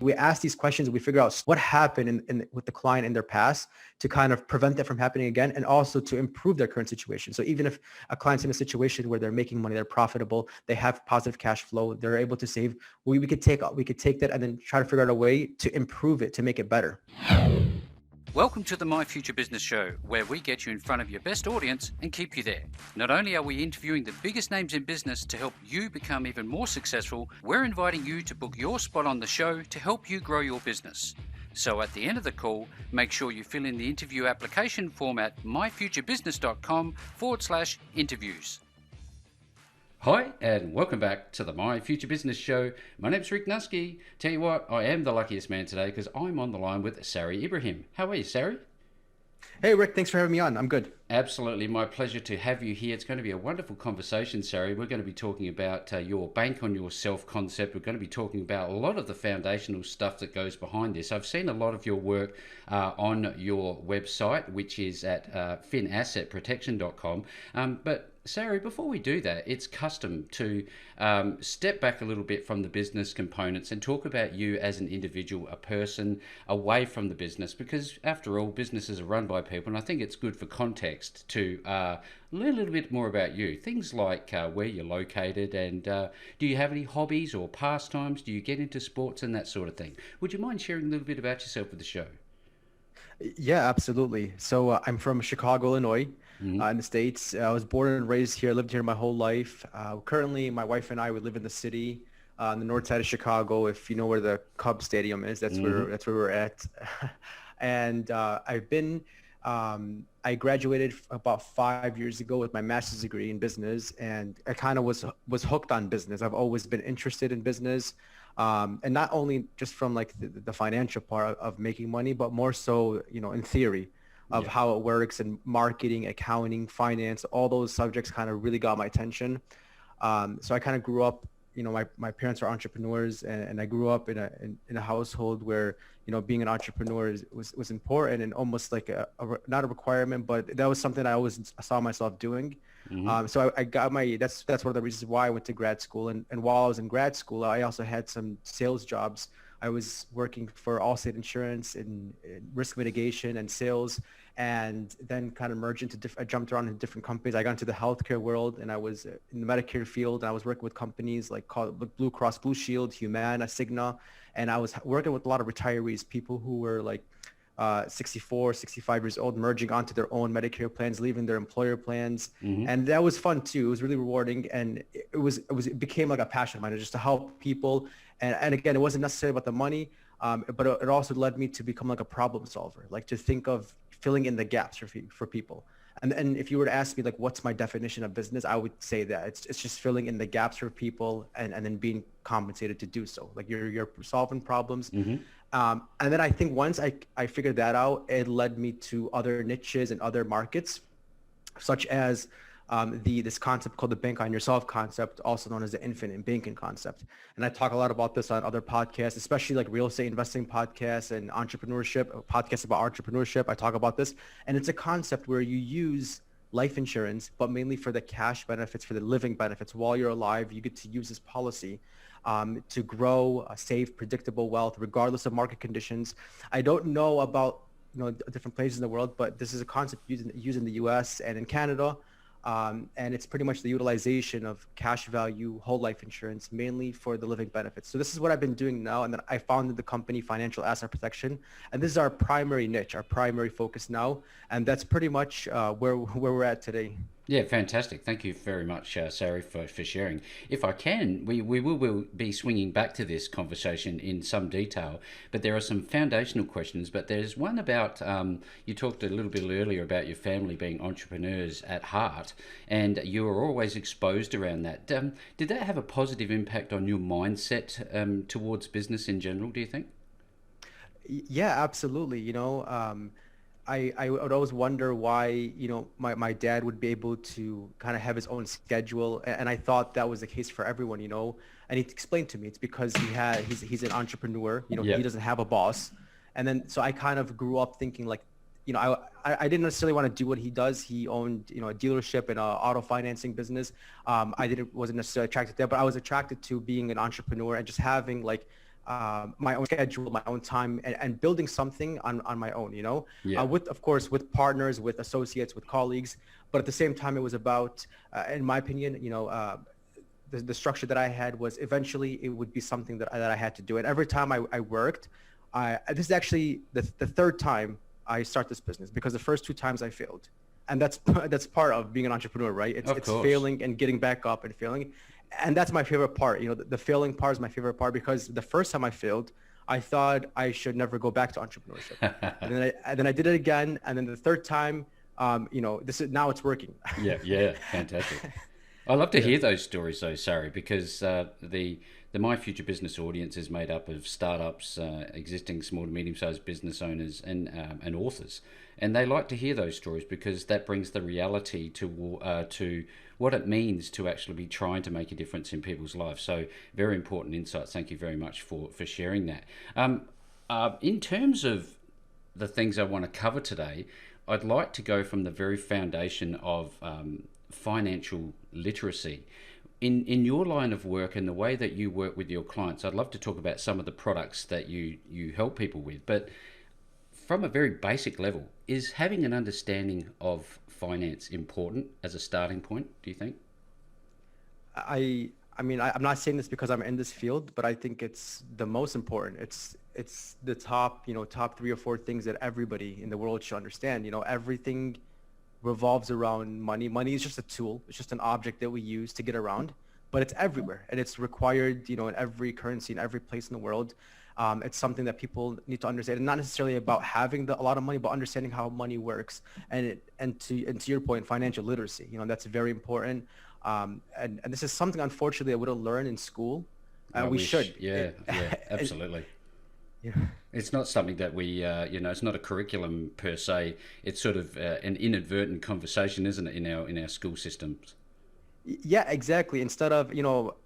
We ask these questions and we figure out what happened with the client in their past to kind of prevent that from happening again, and also to improve their current situation. So even if a client's in a situation where they're making money, they're profitable, they have positive cash flow, they're able to save, we could take that and then try to figure out a way to improve it, to make it better. Welcome to the My Future Business Show, where we get you in front of your best audience and keep you there. Not only are we interviewing the biggest names in business to help you become even more successful, we're inviting you to book your spot on the show to help you grow your business. So at the end of the call, make sure you fill in the interview application form at myfuturebusiness.com/interviews. Hi, and welcome back to the My Future Business Show. My name's Rick Nusky. Tell you what, I am the luckiest man today because I'm on the line with Sarry Ibrahim. How are you, Sarry? Hey, Rick, thanks for having me on. I'm good. Absolutely, my pleasure to have you here. It's going to be a wonderful conversation, Sarry. We're going to be talking about your bank on yourself concept. We're going to be talking about a lot of the foundational stuff that goes behind this. I've seen a lot of your work on your website, which is at finassetprotection.com. But Sarry, before we do that, it's custom to step back a little bit from the business components and talk about you as an individual, a person away from the business, because after all, businesses are run by people, and I think it's good for context to learn a little bit more about you. Things like where you're located, and do you have any hobbies or pastimes? Do you get into sports and that sort of thing? Would you mind sharing a little bit about yourself with the show? Yeah, absolutely. So I'm from Chicago, Illinois, in the States. I was born and raised here, lived here my whole life. Currently, my wife and I would live in the city on the north side of Chicago. If you know where the Cubs Stadium is, that's where we're at. And I graduated about 5 years ago with my master's degree in business, and I kind of was hooked on business. I've always been interested in business. And not only just from like the financial part of making money, but more so, in theory of how it works, and marketing, accounting, finance, all those subjects kind of really got my attention. So I kind of grew up, my parents are entrepreneurs, and I grew up in a household where, being an entrepreneur was important, and almost like not a requirement, but that was something I always saw myself doing. So I got that's one of the reasons why I went to grad school. And while I was in grad school, I also had some sales jobs. I was working for Allstate Insurance in risk mitigation and sales, and then kind of merged into I jumped around in different companies. I got into the healthcare world, and I was in the Medicare field, and I was working with companies like Blue Cross Blue Shield, Humana, Cigna, and I was working with a lot of retirees, people who were like 64, 65 years old, merging onto their own Medicare plans, leaving their employer plans. And that was fun too. It was really rewarding. And it became like a passion of mine, just to help people. And again, it wasn't necessarily about the money, but it also led me to become like a problem solver, like to think of filling in the gaps for people. And if you were to ask me, like, what's my definition of business, I would say that it's just filling in the gaps for people, and then being compensated to do so. Like you're solving problems. And then I think once I figured that out, it led me to other niches and other markets, such as this concept called the bank on yourself concept, also known as the infinite banking concept. And I talk a lot about this on other podcasts, especially like real estate investing podcasts and entrepreneurship podcasts about entrepreneurship. I talk about this, and it's a concept where you use life insurance, but mainly for the cash benefits, for the living benefits. While you're alive, you get to use this policy to grow, save predictable wealth, regardless of market conditions. I don't know about different places in the world, but this is a concept used in the U.S. and in Canada. And it's pretty much the utilization of cash value, whole life insurance, mainly for the living benefits. So this is what I've been doing now. And then I founded the company Financial Asset Protection. And this is our primary niche, our primary focus now. And that's pretty much where we're at today. Yeah, fantastic. Thank you very much, Sarry, for sharing. If I can, we will be swinging back to this conversation in some detail, but there are some foundational questions. But there's one about, you talked a little bit earlier about your family being entrepreneurs at heart, and you were always exposed around that. Did that have a positive impact on your mindset towards business in general, do you think? Yeah, absolutely. I would always wonder why, my dad would be able to kind of have his own schedule. And I thought that was the case for everyone, and he explained to me it's because he's an entrepreneur, he doesn't have a boss. And then, so I kind of grew up thinking like, I didn't necessarily want to do what he does. He owned, a dealership and a auto financing business. Wasn't necessarily attracted to that, but I was attracted to being an entrepreneur and just having like my own schedule, my own time, and building something on my own, Yeah. with, of course, with partners, with associates, with colleagues. But at the same time, it was about, in my opinion, the structure that I had was eventually it would be something that I had to do. And every time I worked, this is actually the third time I start this business, because the first two times I failed. And that's part of being an entrepreneur, right? Of It's course. failing and getting back up and failing. And that's my favorite part. The failing part is my favorite part, because the first time I failed, I thought I should never go back to entrepreneurship. And then I did it again. And then the third time, now it's working. Yeah, yeah, fantastic. I love to Yeah. hear those stories, though, Sarry, because the My Future Business audience is made up of startups, existing small to medium-sized business owners, and authors, and they like to hear those stories because that brings the reality to what it means to actually be trying to make a difference in people's lives. So, very important insights. Thank you very much for sharing that. In terms of the things I want to cover today, I'd like to go from the very foundation of financial literacy. In your line of work and the way that you work with your clients, I'd love to talk about some of the products that you help people with. But from a very basic level, is having an understanding of finance important as a starting point, do you think? I'm not saying this because I'm in this field, but I think it's the most important. It's the top three or four things that everybody in the world should understand. Everything revolves around money. Money is just a tool. It's just an object that we use to get around, but it's everywhere, and it's required, in every currency, in every place in the world. It's something that people need to understand, and not necessarily about having a lot of money, but understanding how money works. And to your point, financial literacy, that's very important. And this is something, unfortunately, that we don't learn in school. I We wish, should. yeah, yeah, absolutely. Yeah. It's not something that it's not a curriculum per se. It's sort of an inadvertent conversation, isn't it, in our school systems? Yeah, exactly. Instead of,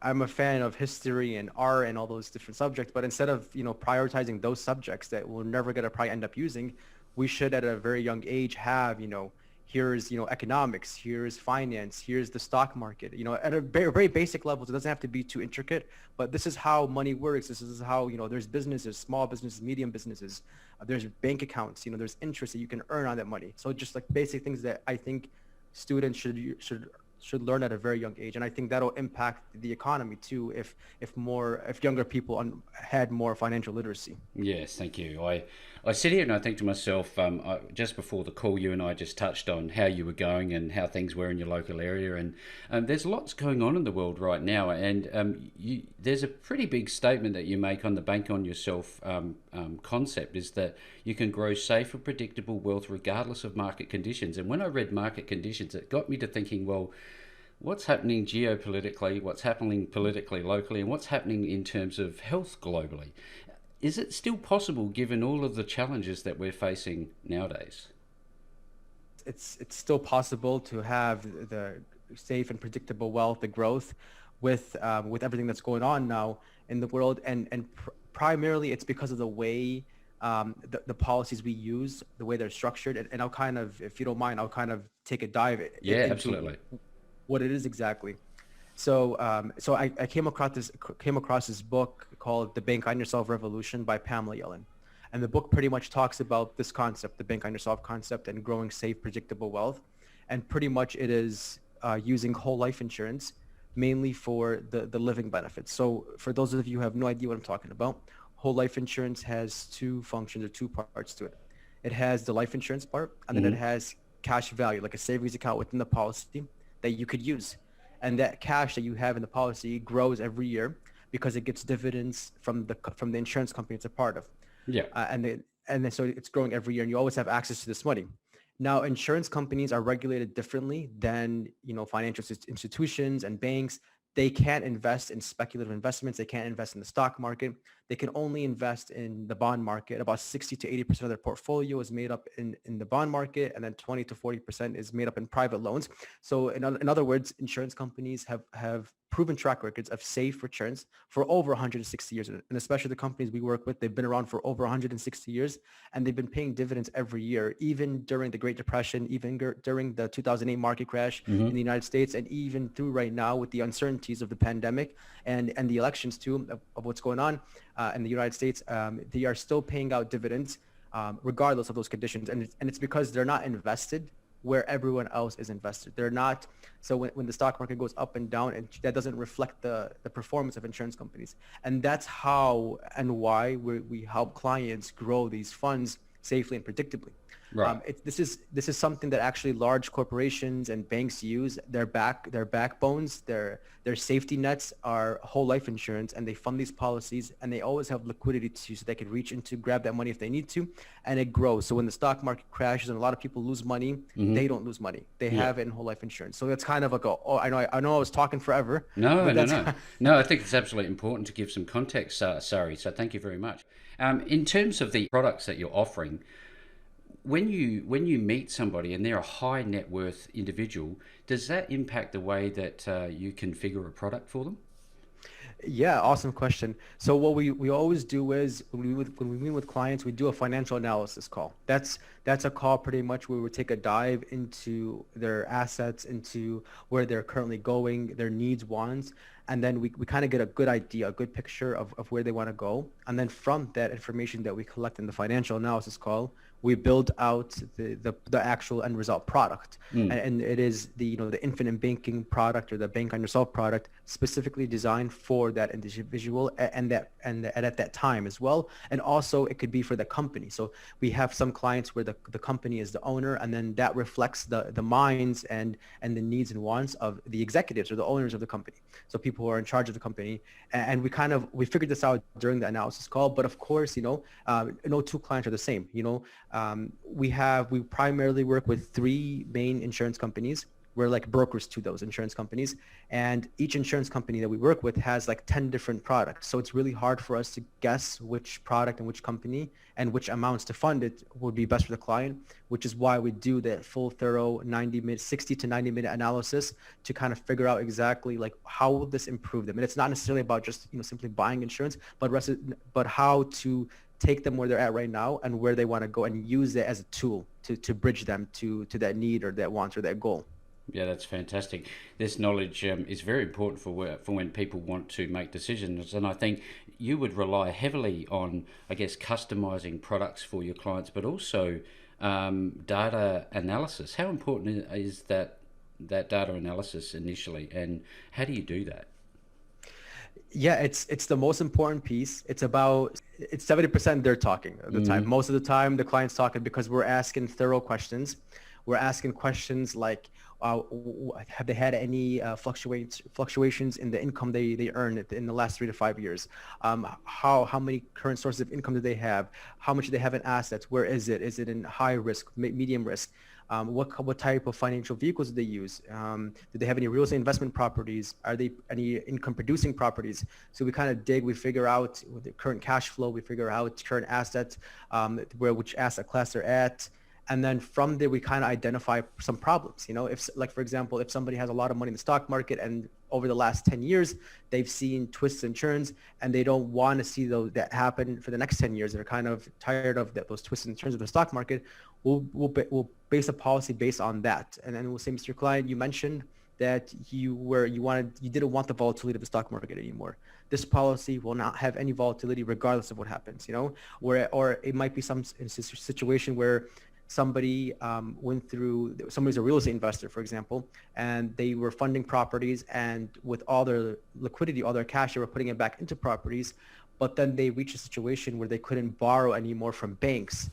I'm a fan of history and art and all those different subjects, but instead of, prioritizing those subjects that we're never going to probably end up using, we should at a very young age have, here's, economics, here's finance, here's the stock market, at a very, very basic level. It doesn't have to be too intricate, but this is how money works. This is how, there's businesses, small businesses, medium businesses, there's bank accounts, there's interest that you can earn on that money. So just like basic things that I think students should learn at a very young age, and I think that'll impact the economy too if younger people had more financial literacy. Yes, thank you. I sit here and I think to myself, just before the call, you and I just touched on how you were going and how things were in your local area, and there's lots going on in the world right now, and there's a pretty big statement that you make on the bank on yourself concept, is that you can grow safe and predictable wealth regardless of market conditions. And when I read market conditions, it got me to thinking, well, what's happening geopolitically, what's happening politically locally, and what's happening in terms of health globally. Is it still possible, given all of the challenges that we're facing nowadays? It's still possible to have the safe and predictable wealth, the growth, with everything that's going on now in the world, and primarily it's because of the way the policies we use, the way they're structured, and I'll kind of, if you don't mind, I'll kind of take a dive Yeah, into absolutely. what it is exactly. So I came across this book called The Bank on Yourself Revolution by Pamela Yellen. And the book pretty much talks about this concept, the bank on yourself concept, and growing safe, predictable wealth. And pretty much it is using whole life insurance mainly for the living benefits. So for those of you who have no idea what I'm talking about, whole life insurance has two functions or two parts to it. It has the life insurance part, and then it Hmm. has cash value, like a savings account within the policy that you could use. And that cash that you have in the policy grows every year because it gets dividends from the insurance company it's a part of. Yeah. And then so it's growing every year, and you always have access to this money. Now, insurance companies are regulated differently than, financial institutions and banks. They can't invest in speculative investments. They can't invest in the stock market. They can only invest in the bond market. About 60 to 80% of their portfolio is made up in the bond market, and then 20 to 40% is made up in private loans. So in other words, insurance companies have proven track records of safe returns for over 160 years. And especially the companies we work with, they've been around for over 160 years, and they've been paying dividends every year, even during the Great Depression, even during the 2008 market crash Hmm. in the United States, and even through right now with the uncertainties of the pandemic and the elections too of what's going on. in the United States, they are still paying out dividends regardless of those conditions. And it's because they're not invested where everyone else is invested. They're not. So when the stock market goes up and down, and that doesn't reflect the performance of insurance companies. And that's how and why we help clients grow these funds safely and predictably. Right. This is something that actually large corporations and banks use. Their backbones, their safety nets are whole life insurance, and they fund these policies, and they always have liquidity so they can reach into grab that money if they need to, and it grows. So when the stock market crashes and a lot of people lose money, they don't lose money. They have it in whole life insurance. So it's kind of like I know I was talking forever, No, but no, that's no. No, I think it's absolutely important to give some context, Sarry. So thank you very much. In terms of the products that you're offering, when you meet somebody and they're a high net worth individual, does that impact the way that you configure a product for them? Yeah, awesome question. So what we always do is when we meet with clients, we do a financial analysis call. That's a call pretty much where we take a dive into their assets, into where they're currently going, their needs, wants, and then we kind of get a good idea, a good picture of where they want to go. And then from that information that we collect in the financial analysis call, we build out the actual end result product. And it is the infinite banking product or the bank on yourself product specifically designed for that individual and at that time as well. And also it could be for the company. So we have some clients where the company is the owner, and then that reflects the minds and the needs and wants of the executives or the owners of the company. So people who are in charge of the company. And we figured this out during the analysis call. But of course, no two clients are the same. We primarily work with three main insurance companies. We're like brokers to those insurance companies, and each insurance company that we work with has like 10 different products. So it's really hard for us to guess which product and which company and which amounts to fund it would be best for the client, which is why we do the full thorough 60 to 90 minute analysis to kind of figure out exactly like how will this improve them. And it's not necessarily about just simply buying insurance, but how to take them where they're at right now and where they want to go and use it as a tool to bridge them to that need or that want or that goal. Yeah, that's fantastic. This knowledge is very important for when people want to make decisions, and I think you would rely heavily on, I guess, customizing products for your clients, but also data analysis. How important is that data analysis initially, and how do you do that? Yeah, it's the most important piece. It's 70% they're talking at the time. Most of the time, the client's talking because we're asking thorough questions. We're asking questions like, have they had any fluctuations in the income they earn in the last 3 to 5 years? How many current sources of income do they have? How much do they have in assets? Where is it? Is it in high risk, medium risk? What type of financial vehicles do they use? Do they have any real estate investment properties? Are they any income producing properties? So we kind of dig, we figure out with the current cash flow, we figure out current assets, which asset class they're at. And then from there, we kind of identify some problems. If, like, for example, if somebody has a lot of money in the stock market and over the last 10 years, they've seen twists and turns and they don't want to see that happen for the next 10 years. They're kind of tired of those twists and turns of the stock market. We'll base a policy based on that. And then we'll say, Mr. Client, you mentioned that you didn't want the volatility of the stock market anymore. This policy will not have any volatility regardless of what happens, or it might be some situation where somebody's a real estate investor, for example, and they were funding properties, and with all their liquidity, all their cash, they were putting it back into properties, but then they reached a situation where they couldn't borrow anymore from banks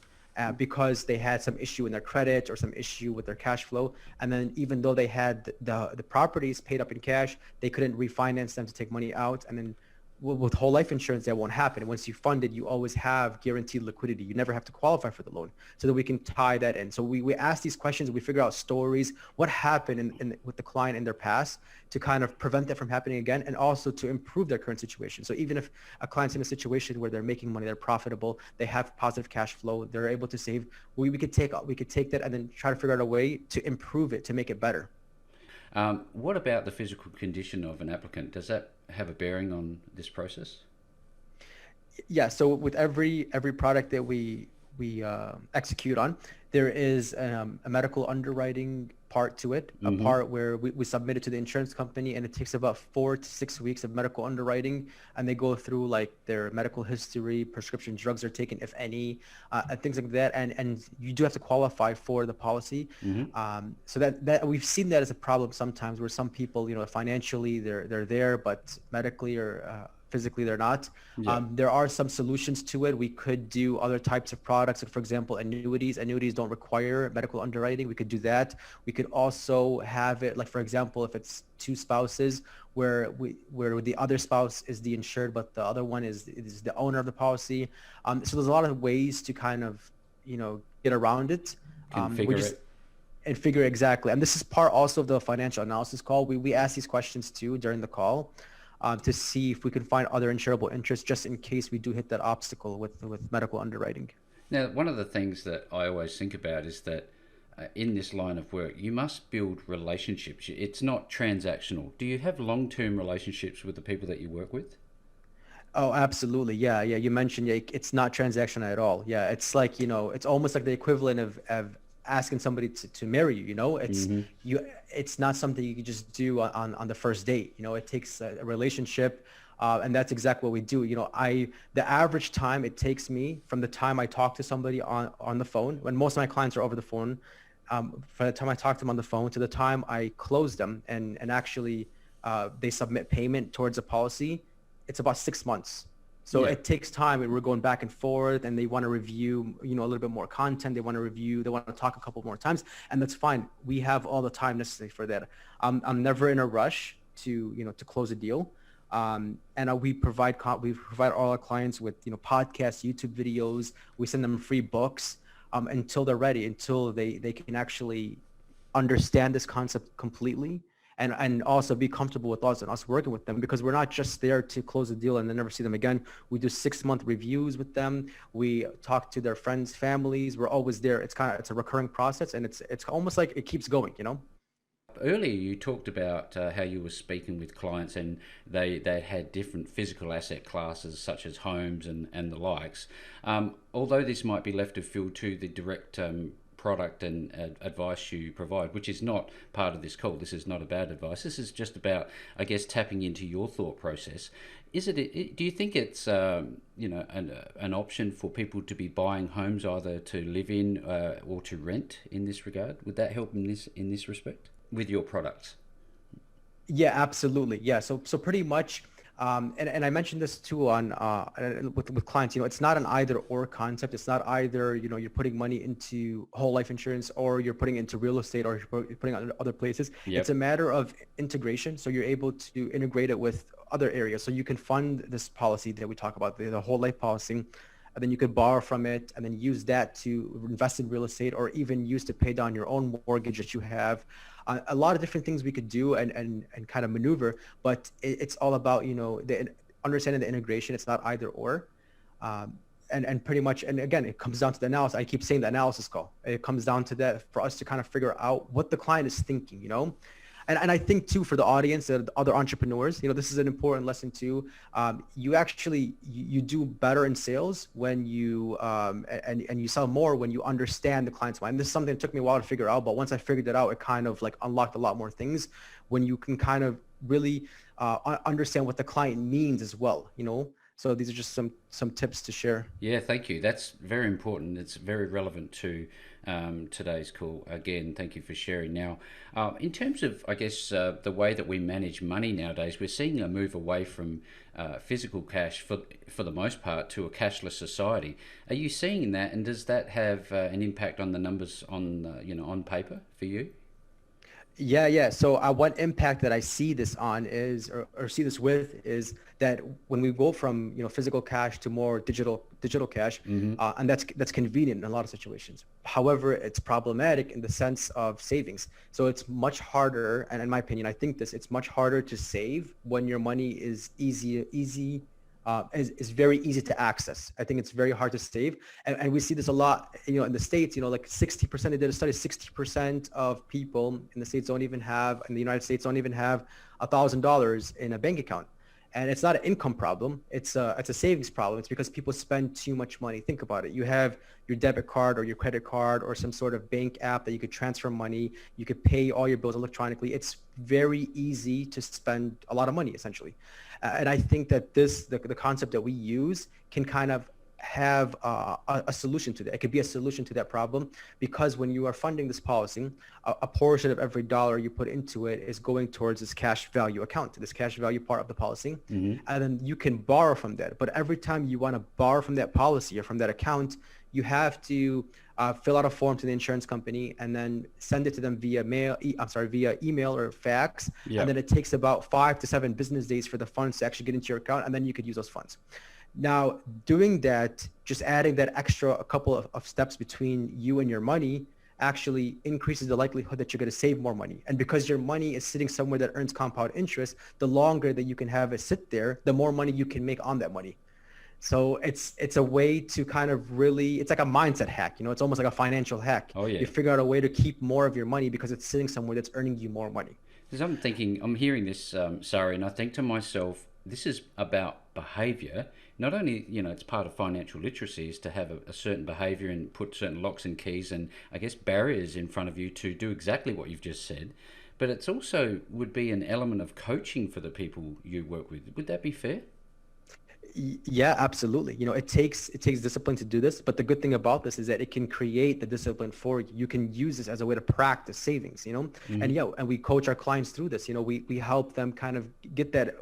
because they had some issue in their credit or some issue with their cash flow. And then even though they had the properties paid up in cash, they couldn't refinance them to take money out. And then with whole life insurance, that won't happen. Once you fund it, you always have guaranteed liquidity. You never have to qualify for the loan, so that we can tie that in. So we ask these questions, we figure out stories, what happened with the client in their past to kind of prevent that from happening again, and also to improve their current situation. So even if a client's in a situation where they're making money, they're profitable, they have positive cash flow, they're able to save, we could take that and then try to figure out a way to improve it, to make it better. What about the physical condition of an applicant? Does that have a bearing on this process? Yeah. So with every product that we execute on, there is a medical underwriting part to it, a part where we submit it to the insurance company, and it takes about 4 to 6 weeks of medical underwriting, and they go through like their medical history, prescription drugs are taken, if any, and things like that, and you do have to qualify for the policy. So that we've seen that as a problem sometimes, where some people, financially they're there, but medically or physically they're not. There are some solutions to it. We could do other types of products, like for example, annuities. Annuities don't require medical underwriting. We could do that. We could also have it, like for example, if it's two spouses, where the other spouse is the insured, but the other one is the owner of the policy. So there's a lot of ways to kind of get around it. And figure exactly. And this is part also of the financial analysis call. We ask these questions too during the call. To see if we can find other insurable interests, just in case we do hit that obstacle with medical underwriting. Now, one of the things that I always think about is that in this line of work, you must build relationships. It's not transactional. Do you have long-term relationships with the people that you work with? Oh, absolutely. Yeah. You mentioned it's not transactional at all. Yeah, it's like, it's almost like the equivalent of asking somebody to marry you. It's not something you can just do on the first date. It takes a relationship, and that's exactly what we do. The average time it takes me from the time I talk to somebody on the phone, when most of my clients are over the phone, from the time I talk to them on the phone to the time I close them and actually they submit payment towards a policy, it's about 6 months. So it takes time, and we're going back and forth, and they want to review, a little bit more content. They want to talk a couple more times, and that's fine. We have all the time necessary for that. I'm never in a rush to close a deal. And we provide all our clients with, podcasts, YouTube videos. We send them free books, until they're ready, until they can actually understand this concept completely. And also be comfortable with us and us working with them, because we're not just there to close a deal and then never see them again. We do 6-month reviews with them. We talk to their friends, families. We're always there. It's a recurring process, and it's almost like it keeps going. Earlier, you talked about how you were speaking with clients, and they had different physical asset classes such as homes and the likes. Although this might be left of field to the direct product and advice you provide, which is not part of this call. This is not about advice. This is just about, I guess, tapping into your thought process. Do you think it's an option for people to be buying homes either to live in or to rent in this regard? Would that help in this respect with your products? Yeah, absolutely. Yeah. So pretty much. And I mentioned this too with clients. It's not an either or concept. It's not either you're putting money into whole life insurance, or you're putting it into real estate, or you're putting it in other places. Yep. It's a matter of integration. So you're able to integrate it with other areas. So you can fund this policy that we talk about, the whole life policy, and then you could borrow from it and then use that to invest in real estate, or even use to pay down your own mortgage that you have. A lot of different things we could do and kind of maneuver, but it's all about, the understanding the integration. It's not either or. And pretty much, and again, it comes down to the analysis. I keep saying the analysis call. It comes down to that for us to kind of figure out what the client is thinking, And I think too, for the audience and other entrepreneurs, this is an important lesson too. You do better in sales when you and you sell more when you understand the client's mind. This is something that took me a while to figure out, but once I figured it out, it kind of like unlocked a lot more things when you can kind of really understand what the client means as well. So these are just some tips to share. Yeah, thank you. That's very important. It's very relevant to today's call. Again, thank you for sharing. Now, in terms of, I guess, the way that we manage money nowadays, we're seeing a move away from physical cash for the most part to a cashless society. Are you seeing that, and does that have an impact on the numbers on paper for you? Yeah. So one impact that I see this on is, or see this with, is that when we go from physical cash to more digital cash, and that's convenient in a lot of situations. However, it's problematic in the sense of savings. So it's much harder, and in my opinion, I think it's much harder to save when your money is is very easy to access. I think it's very hard to save. And we see this a lot, in the States, like 60%, they did a study, 60% of people in the States in the United States don't even have $1,000 in a bank account. And it's not an income problem. It's a savings problem. It's because people spend too much money. Think about it. You have your debit card or your credit card or some sort of bank app that you could transfer money. You could pay all your bills electronically. It's very easy to spend a lot of money, essentially. And I think that the concept that we use can kind of have a solution to that. It could be a solution to that problem, because when you are funding this policy, a portion of every dollar you put into it is going towards this cash value account, this cash value part of the policy. And then you can borrow from that. But every time you want to borrow from that policy or from that account, you have to fill out a form to the insurance company and then send it to them via via email or fax. Yep. And then it takes about 5 to 7 business days for the funds to actually get into your account, and then you could use those funds. Now, doing that, just adding that extra a couple of steps between you and your money actually increases the likelihood that you're going to save more money. And because your money is sitting somewhere that earns compound interest, the longer that you can have it sit there, the more money you can make on that money. So it's a way to kind of really, it's like a mindset hack. It's almost like a financial hack. Oh, yeah. You figure out a way to keep more of your money because it's sitting somewhere that's earning you more money. Because I'm hearing this, Sarry, and I think to myself, this is about behavior. Not only, it's part of financial literacy is to have a certain behavior and put certain locks and keys and, I guess, barriers in front of you to do exactly what you've just said. But it's also would be an element of coaching for the people you work with. Would that be fair? Yeah, absolutely. It takes discipline to do this, but the good thing about this is that it can create the discipline for you. You can use this as a way to practice savings, and we coach our clients through this. We help them kind of get that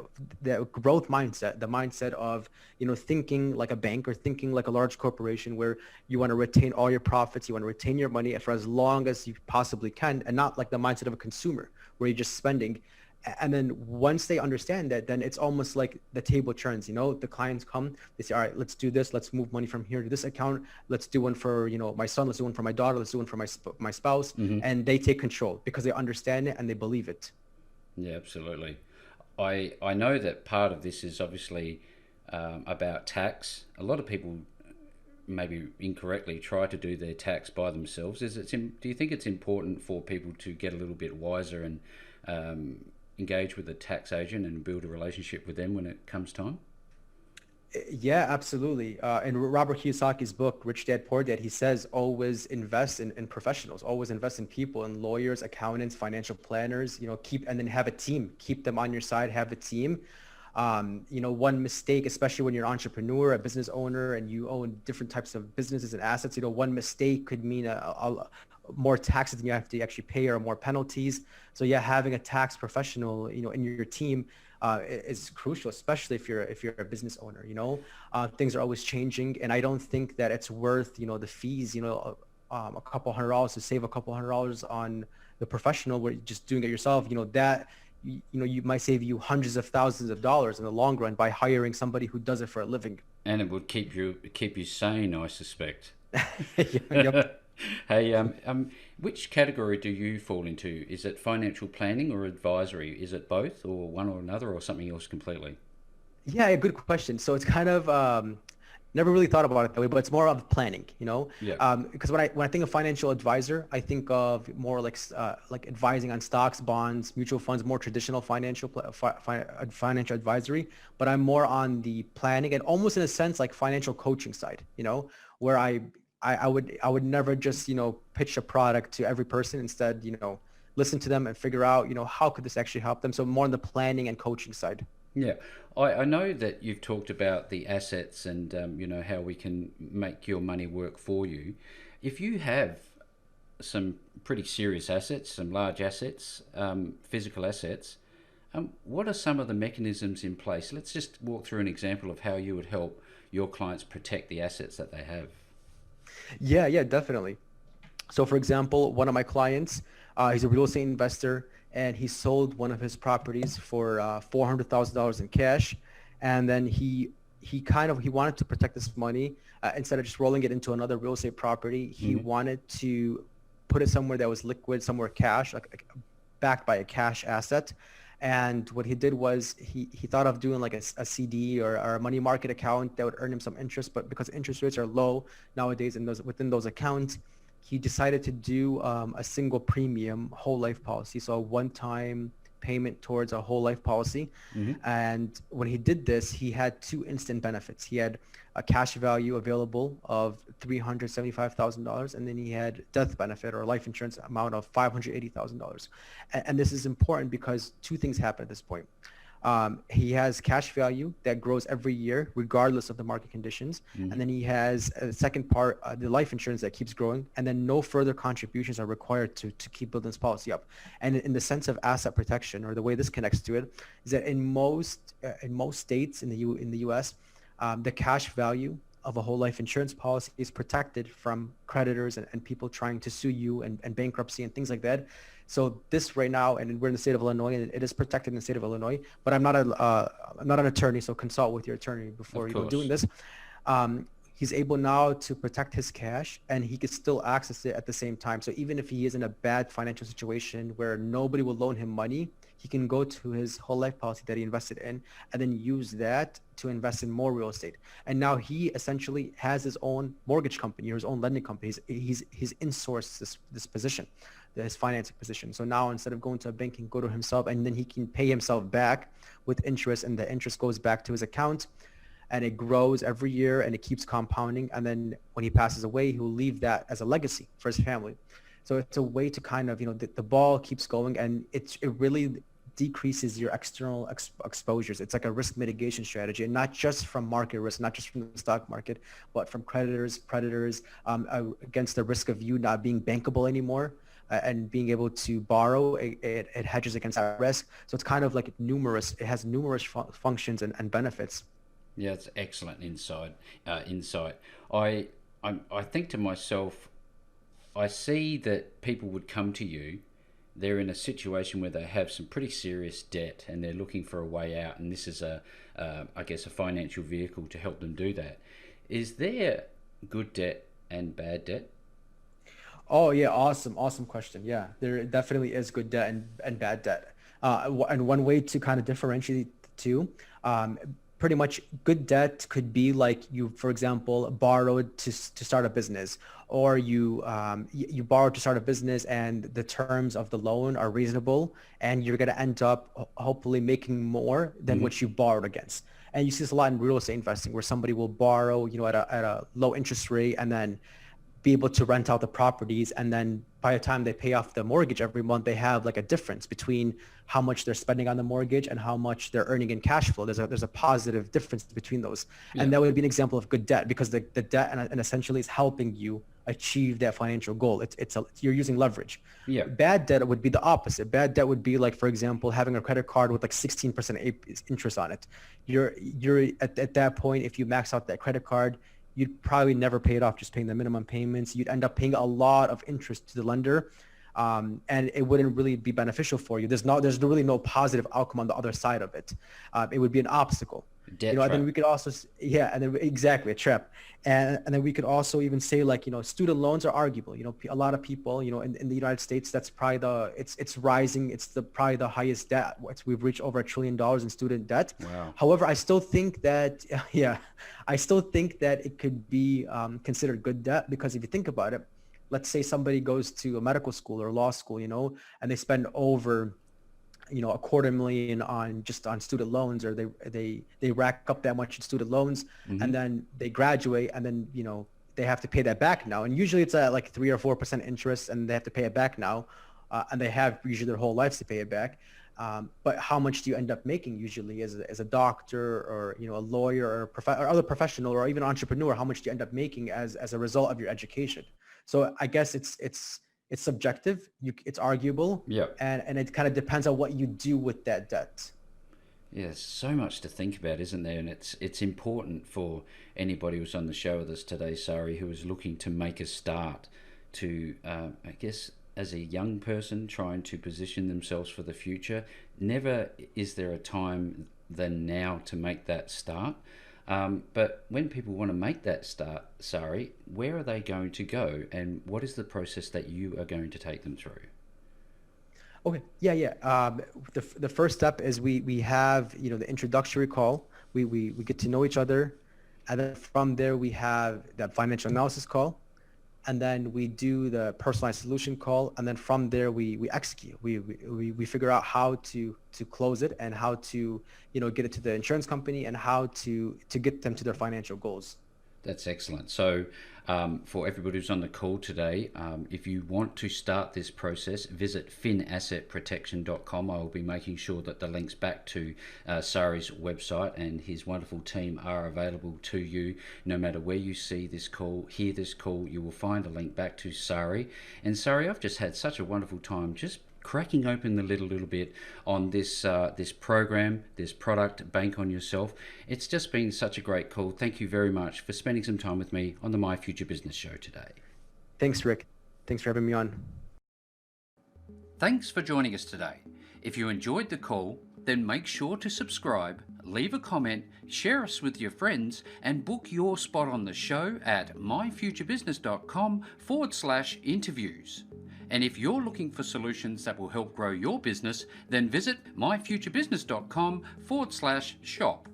growth mindset, the mindset of, thinking like a bank or thinking like a large corporation where you want to retain all your profits, you want to retain your money for as long as you possibly can, and not like the mindset of a consumer where you're just spending. And then once they understand that, then it's almost like the table turns. The clients come, they say, all right, let's do this. Let's move money from here to this account. Let's do one for, my son. Let's do one for my daughter. Let's do one for my spouse. And they take control because they understand it and they believe it. Yeah, absolutely. I know that part of this is obviously about tax. A lot of people maybe incorrectly try to do their tax by themselves. Do you think it's important for people to get a little bit wiser and engage with a tax agent and build a relationship with them when it comes time? Yeah, absolutely. In Robert Kiyosaki's book, Rich Dad, Poor Dad, he says always invest in professionals, always invest in people, in lawyers, accountants, financial planners, and then have a team, keep them on your side, have a team. One mistake, especially when you're an entrepreneur, a business owner, and you own different types of businesses and assets, one mistake could mean more taxes than you have to actually pay or more penalties. So yeah, having a tax professional, in your team is crucial, especially if you're a business owner. Things are always changing, and I don't think that it's worth the fees. A couple $100 to save a couple $100 on the professional, where you're just doing it yourself. That you might save you hundreds of thousands of dollars in the long run by hiring somebody who does it for a living. And it would keep you sane, I suspect. Yep. Hey, which category do you fall into? Is it financial planning or advisory? Is it both, or one or another, or something else completely? Yeah, good question. So it's kind of never really thought about it that way, but it's more of planning, Yeah. Because when I think of financial advisor, I think of more like advising on stocks, bonds, mutual funds, more traditional financial advisory. But I'm more on the planning and almost in a sense like financial coaching side, where I would never just, pitch a product to every person. Instead, listen to them and figure out, how could this actually help them? So more on the planning and coaching side. Yeah, I know that you've talked about the assets and, how we can make your money work for you. If you have some pretty serious assets, some large assets, physical assets, what are some of the mechanisms in place? Let's just walk through an example of how you would help your clients protect the assets that they have. Yeah, definitely. So for example, one of my clients, he's a real estate investor, and he sold one of his properties for $400,000 in cash. And then he wanted to protect this money. Instead of just rolling it into another real estate property, he wanted to put it somewhere that was liquid, somewhere cash, like backed by a cash asset. And what he did was he thought of doing like a CD or a money market account that would earn him some interest, but because interest rates are low nowadays within those accounts, he decided to do a single premium whole life policy. So a one-time payment towards a whole life policy. And when he did this, he had two instant benefits. He had a cash value available of $375,000, and then he had death benefit or life insurance amount of $580,000. And this is important because two things happen at this point. He has cash value that grows every year, regardless of the market conditions. And then he has a second part, the life insurance that keeps growing. And then no further contributions are required to keep building this policy up. And in the sense of asset protection, or the way this connects to it, is that in most states in the U.S., the cash value of a whole life insurance policy is protected from creditors and people trying to sue you and bankruptcy and things like that. So this right now, and we're in the state of Illinois, and it is protected in the state of Illinois, but I'm not an attorney, so consult with your attorney before doing this. He's able now to protect his cash, and he can still access it at the same time. So even if he is in a bad financial situation where nobody will loan him money, he can go to his whole life policy that he invested in and then use that to invest in more real estate. And now he essentially has his own mortgage company or his own lending company. He's insourced this position, his financing position. So now instead of going to a bank, he can go to himself, and then he can pay himself back with interest, and the interest goes back to his account, and it grows every year, and it keeps compounding. And then when he passes away, he will leave that as a legacy for his family. So it's a way to kind of, the ball keeps going, and it really decreases your external exposures. It's like a risk mitigation strategy, and not just from market risk, not just from the stock market, but from creditors, predators, against the risk of you not being bankable anymore. And being able to borrow, it hedges against that risk. So it's kind of like it has numerous functions and benefits. Yeah, it's excellent insight. I think to myself, I see that people would come to you. They're in a situation where they have some pretty serious debt, and they're looking for a way out. And this is I guess, a financial vehicle to help them do that. Is there good debt and bad debt? Oh yeah, awesome question. Yeah, there definitely is good debt and bad debt. And one way to kind of differentiate the two, pretty much good debt could be like you, for example, borrowed to start a business, or you borrowed to start a business, and the terms of the loan are reasonable, and you're going to end up hopefully making more than what you borrowed against. And you see this a lot in real estate investing, where somebody will borrow, at a low interest rate, and then be able to rent out the properties, and then by the time they pay off the mortgage every month, they have like a difference between how much they're spending on the mortgage and how much they're earning in cash flow. There's a positive difference between those. Yeah. And that would be an example of good debt, because the debt and essentially is helping you achieve that financial goal. You're using leverage. Yeah. Bad debt would be the opposite. Bad debt would be like, for example, having a credit card with like 16% interest on it. You're at that point, if you max out that credit card, you'd probably never pay it off, just paying the minimum payments. You'd end up paying a lot of interest to the lender, and it wouldn't really be beneficial for you. There's really no positive outcome on the other side of it. It would be an obstacle. Debt trap. And then we could also, and then exactly a trap. And then we could also even say, like, student loans are arguable. A lot of people, in the United States, that's probably it's rising. It's probably the highest debt. We've reached over $1 trillion in student debt. Wow. However, I still think that, it could be considered good debt, because if you think about it, let's say somebody goes to a medical school or law school, and they spend over $250,000 on student loans, or they rack up that much in student loans, and then they graduate, and then they have to pay that back now, and usually it's at like 3 or 4% interest, and they have to pay it back now, and they have usually their whole lives to pay it back. But how much do you end up making usually as a doctor, or a lawyer, or other professional, or even entrepreneur? How much do you end up making as a result of your education? So I guess it's subjective. It's arguable. Yeah. And it kind of depends on what you do with that debt. Yeah, there's so much to think about, isn't there? And it's important for anybody who's on the show with us today, Sarry, who is looking to make a start to, I guess, as a young person trying to position themselves for the future. Never is there a time than now to make that start. But when people want to make that start, Sarry, where are they going to go, and what is the process that you are going to take them through? Okay. Yeah. The first step is we have, the introductory call. We get to know each other. And then from there, we have that financial analysis call. and then we do the personalized solution call, and then from there we execute. We figure out how to close it and how to get it to the insurance company and how to get them to their financial goals. That's excellent. So for everybody who's on the call today, if you want to start this process, visit finassetprotection.com. I will be making sure that the links back to Sarry's website and his wonderful team are available to you. No matter where you see this call, hear this call, you will find a link back to Sarry. And Sarry, I've just had such a wonderful time just cracking open the lid a little bit on this this program, this product, Bank on Yourself. It's just been such a great call. Thank you very much for spending some time with me on the My Future Business show today. Thanks, Rick. Thanks for having me on. Thanks for joining us today. If you enjoyed the call, then make sure to subscribe, leave a comment, share us with your friends, and book your spot on the show at myfuturebusiness.com/interviews. And if you're looking for solutions that will help grow your business, then visit myfuturebusiness.com/shop.